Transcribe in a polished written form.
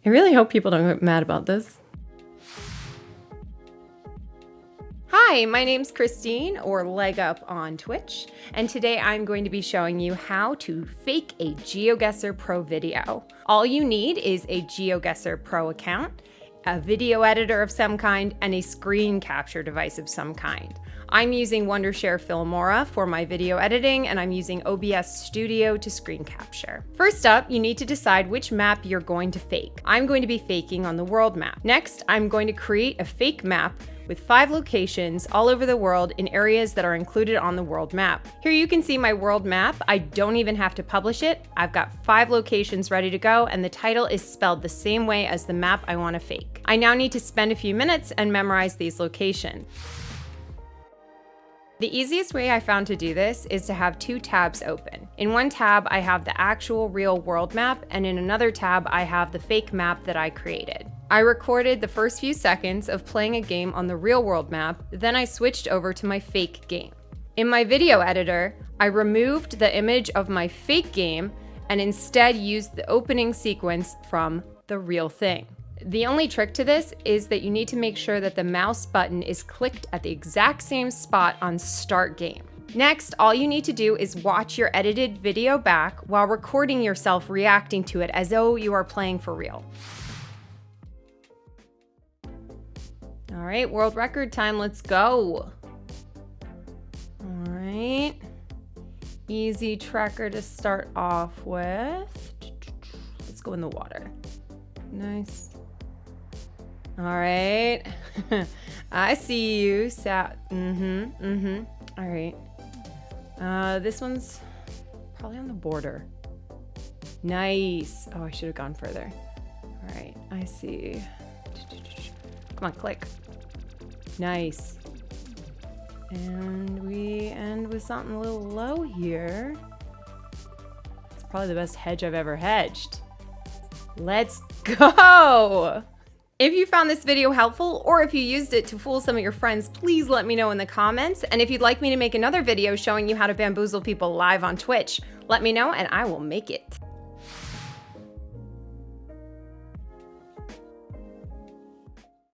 I really hope people don't get mad about this. Hi, my name's Christine, or Leggup on Twitch, and today I'm going to be showing you how to fake a GeoGuessr Pro video. All you need is a GeoGuessr Pro account, a video editor of some kind, and a screen capture device of some kind. I'm using Wondershare Filmora for my video editing, and I'm using OBS Studio to screen capture. First up, you need to decide which map you're going to fake. I'm going to be faking on the world map. Next, I'm going to create a fake map with 5 locations all over the world in areas that are included on the world map. Here you can see my world map. I don't even have to publish it. I've got 5 locations ready to go, and the title is spelled the same way as the map I want to fake. I now need to spend a few minutes and memorize these locations. The easiest way I found to do this is to have 2 tabs open. In one tab, I have the actual real world map, and in another tab, I have the fake map that I created. I recorded the first few seconds of playing a game on the real world map, then I switched over to my fake game. In my video editor, I removed the image of my fake game and instead used the opening sequence from the real thing. The only trick to this is that you need to make sure that the mouse button is clicked at the exact same spot on Start Game. Next, all you need to do is watch your edited video back while recording yourself reacting to it as though you are playing for real. All right, world record time, let's go. All right, easy tracker to start off with. Let's go in the water. Nice. All right, I see you, all right. This one's probably on the border. Nice. Oh, I should have gone further. All right, I see. Come on, click. Nice. And we end with something a little low here. It's probably the best hedge I've ever hedged. Let's go! If you found this video helpful, or if you used it to fool some of your friends, please let me know in the comments. And if you'd like me to make another video showing you how to bamboozle people live on Twitch, let me know and I will make it.